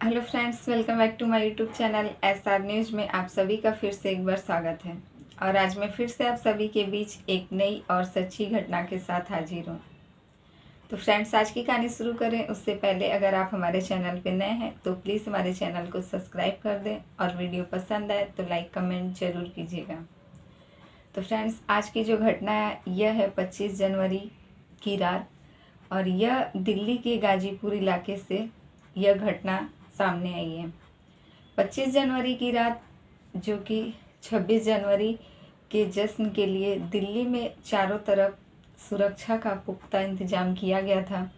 Hello friends, welcome back to my YouTube channel SR news में आप सभी का फिर से एक बार स्वागत है। और आज मैं फिर से आप सभी के बीच एक नई और सच्ची घटना के साथ हाजिर हूँ। तो फ्रेंड्स, आज की कहानी शुरू करें उससे पहले अगर आप हमारे चैनल पर नए हैं तो प्लीज़ हमारे चैनल को सब्सक्राइब कर दें और वीडियो पसंद आए तो लाइक कमेंट ज़रूर कीजिएगा। तो फ्रेंड्स, आज की जो घटना है यह है 25 जनवरी की रात और यह दिल्ली के गाजीपुर इलाके से यह घटना सामने आई है। 25 जनवरी की रात जो कि 26 जनवरी के जश्न के लिए दिल्ली में चारों तरफ सुरक्षा का पुख्ता इंतजाम किया गया था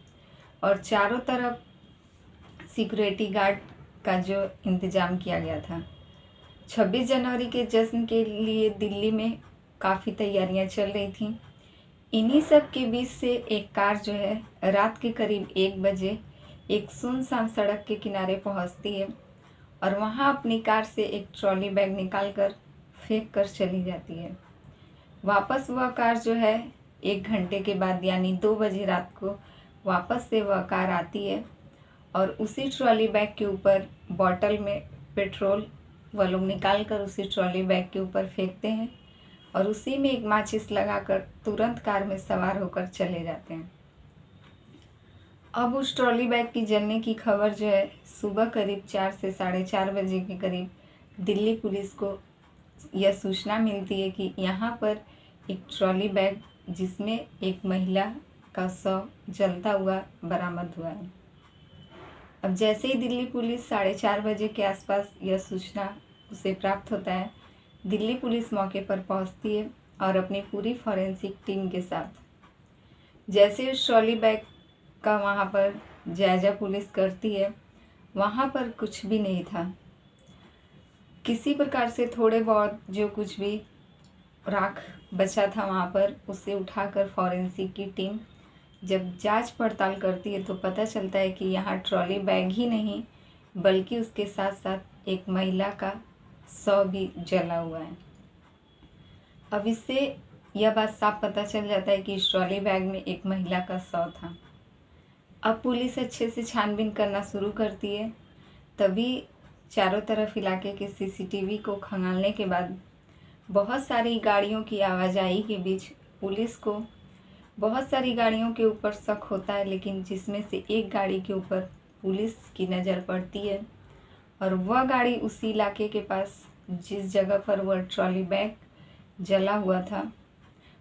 और चारों तरफ सिक्योरिटी गार्ड का जो इंतज़ाम किया गया था। 26 जनवरी के जश्न के लिए दिल्ली में काफ़ी तैयारियां चल रही थीं। इन्हीं सब के बीच से एक कार जो है रात के करीब 1 बजे एक सुनसान सड़क के किनारे पहुंचती है और वहां अपनी कार से एक ट्रॉली बैग निकालकर फेंक कर चली जाती है। वापस वह कार जो है 1 घंटे के बाद यानी 2 बजे रात को वापस से वह कार आती है और उसी ट्रॉली बैग के ऊपर बॉटल में पेट्रोल वह लोग निकाल कर उसी ट्रॉली बैग के ऊपर फेंकते हैं और उसी में एक माचिस लगाकर तुरंत कार में सवार होकर चले जाते हैं। अब उस ट्रॉली बैग की जलने की खबर जो है सुबह करीब 4 से 4:30 बजे के करीब दिल्ली पुलिस को यह सूचना मिलती है कि यहाँ पर एक ट्रॉली बैग जिसमें एक महिला का शव जलता हुआ बरामद हुआ है। अब जैसे ही दिल्ली पुलिस 4:30 बजे के आसपास यह सूचना उसे प्राप्त होता है, दिल्ली पुलिस मौके पर पहुंचती है और अपनी पूरी फॉरेंसिक टीम के साथ जैसे उस ट्रॉली बैग का वहाँ पर जायजा पुलिस करती है, वहाँ पर कुछ भी नहीं था। किसी प्रकार से थोड़े बहुत जो कुछ भी राख बचा था वहाँ पर उसे उठाकर फॉरेंसिक की टीम जब जांच पड़ताल करती है तो पता चलता है कि यहाँ ट्रॉली बैग ही नहीं बल्कि उसके साथ साथ एक महिला का शव भी जला हुआ है। अब इससे यह बात साफ पता चल जाता है कि इस ट्रॉली बैग में एक महिला का शव था। अब पुलिस अच्छे से छानबीन करना शुरू करती है। तभी चारों तरफ इलाके के CCTV को खंगालने के बाद बहुत सारी गाड़ियों की आवाजाही के बीच पुलिस को बहुत सारी गाड़ियों के ऊपर शक होता है, लेकिन जिसमें से एक गाड़ी के ऊपर पुलिस की नज़र पड़ती है और वह गाड़ी उसी इलाके के पास जिस जगह पर वह ट्रॉली बैग जला हुआ था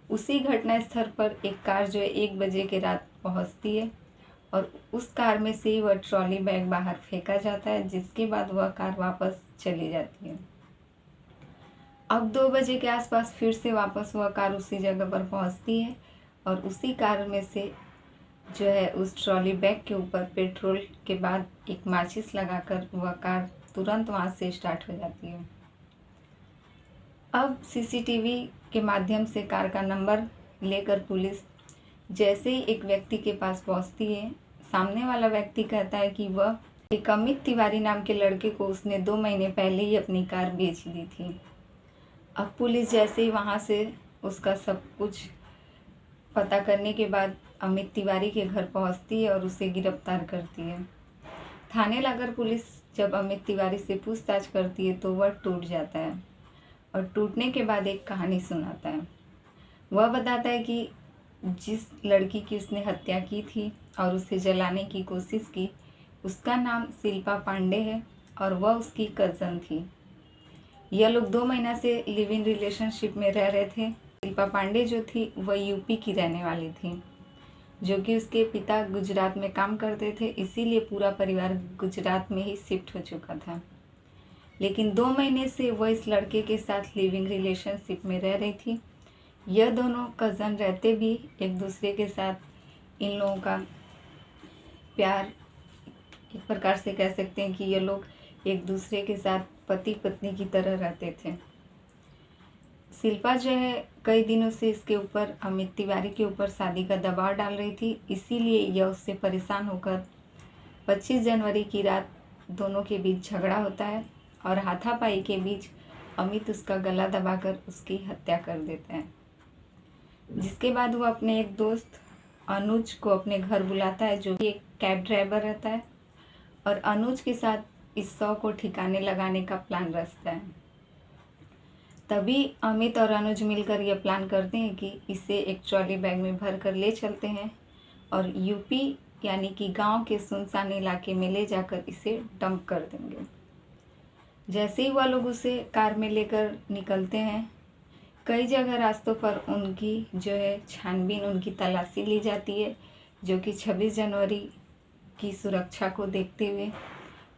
उसी घटना स्थल पर एक कार जो है 1 बजे के रात पहुंचती है और उस कार में से ही वह ट्रॉली बैग बाहर फेंका जाता है, जिसके बाद वह कार वापस चली जाती है। अब 2 बजे के आसपास फिर से वापस वह कार उसी जगह पर पहुंचती है और उसी कार में से जो है उस ट्रॉली बैग के ऊपर पेट्रोल के बाद एक माचिस लगाकर वह कार तुरंत वहाँ से स्टार्ट हो जाती है। अब CCTV के माध्यम से कार का नंबर लेकर पुलिस जैसे ही एक व्यक्ति के पास पहुंचती है, सामने वाला व्यक्ति कहता है कि वह एक अमित तिवारी नाम के लड़के को उसने 2 महीने पहले ही अपनी कार बेच दी थी। अब पुलिस जैसे ही वहां से उसका सब कुछ पता करने के बाद अमित तिवारी के घर पहुंचती है और उसे गिरफ्तार करती है। थाने लाकर पुलिस जब अमित तिवारी से पूछताछ करती है तो वह टूट जाता है और टूटने के बाद एक कहानी सुनाता है। वह बताता है कि जिस लड़की की उसने हत्या की थी और उसे जलाने की कोशिश की उसका नाम शिल्पा पांडे है और वह उसकी कज़न थी। यह लोग 2 महीना से लिव इन रिलेशनशिप में रह रहे थे। शिल्पा पांडे जो थी वह यूपी की रहने वाली थी, जो कि उसके पिता गुजरात में काम करते थे, इसीलिए पूरा परिवार गुजरात में ही शिफ्ट हो चुका था। लेकिन 2 महीने से वह इस लड़के के साथ लिव इन रिलेशनशिप में रह रही थी। यह दोनों कज़न रहते भी एक दूसरे के साथ इन लोगों का प्यार एक प्रकार से कह सकते हैं कि ये लोग एक दूसरे के साथ पति पत्नी की तरह रहते थे। शिल्पा जो है कई दिनों से इसके ऊपर अमित तिवारी के ऊपर शादी का दबाव डाल रही थी, इसीलिए यह उससे परेशान होकर 25 जनवरी की रात दोनों के बीच झगड़ा होता है और हाथापाई के बीच अमित उसका गला दबाकर उसकी हत्या कर देता है। जिसके बाद वो अपने एक दोस्त अनुज को अपने घर बुलाता है, जो कि एक कैब ड्राइवर रहता है, और अनुज के साथ इस शव को ठिकाने लगाने का प्लान रचता है। तभी अमित और अनुज मिलकर यह प्लान करते हैं कि इसे एक ट्रॉली बैग में भर कर ले चलते हैं और यूपी यानी कि गांव के सुनसान इलाके में ले जाकर इसे डंप कर देंगे। जैसे ही वह लोग उसे कार में लेकर निकलते हैं, कई जगह रास्तों पर उनकी जो है छानबीन, उनकी तलाशी ली जाती है, जो कि 26 जनवरी की सुरक्षा को देखते हुए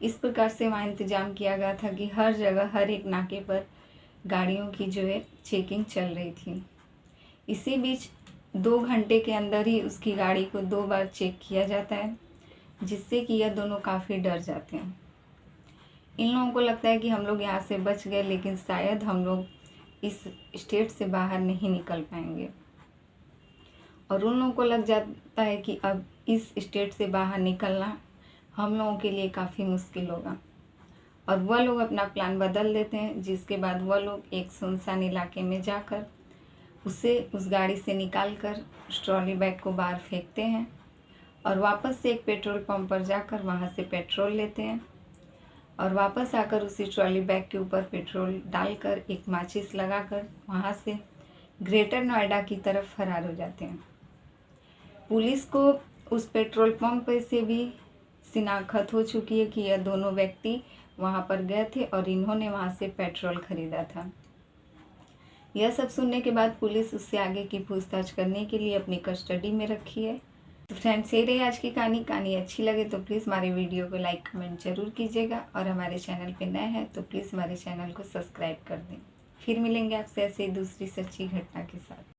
इस प्रकार से वहाँ इंतज़ाम किया गया था कि हर जगह हर एक नाके पर गाड़ियों की जो है चेकिंग चल रही थी। इसी बीच 2 घंटे के अंदर ही उसकी गाड़ी को 2 बार चेक किया जाता है, जिससे कि यह दोनों काफ़ी डर जाते हैं। इन लोगों को लगता है कि हम लोग यहाँ से बच गए, लेकिन शायद हम लोग इस स्टेट से बाहर नहीं निकल पाएंगे। और उन लोगों को लग जाता है कि अब इस स्टेट से बाहर निकलना हम लोगों के लिए काफ़ी मुश्किल होगा, और वह लोग अपना प्लान बदल देते हैं। जिसके बाद वह लोग एक सुनसान इलाके में जाकर उसे उस गाड़ी से निकाल कर ट्रॉली बैग को बाहर फेंकते हैं और वापस से एक पेट्रोल पंप पर जाकर वहाँ से पेट्रोल लेते हैं और वापस आकर उसी ट्रॉली बैग के ऊपर पेट्रोल डालकर एक माचिस लगाकर वहाँ से ग्रेटर नोएडा की तरफ फरार हो जाते हैं। पुलिस को उस पेट्रोल पंप से भी शिनाख्त हो चुकी है कि यह दोनों व्यक्ति वहाँ पर गए थे और इन्होंने वहाँ से पेट्रोल खरीदा था। यह सब सुनने के बाद पुलिस उससे आगे की पूछताछ करने के लिए अपनी कस्टडी में रखी है। तो फ्रेंड्स, ये रही आज की कहानी अच्छी लगे तो प्लीज़ हमारे वीडियो को लाइक कमेंट जरूर कीजिएगा, और हमारे चैनल पे नए हैं तो प्लीज़ हमारे चैनल को सब्सक्राइब कर दें। फिर मिलेंगे आपसे ऐसे ही दूसरी सच्ची घटना के साथ।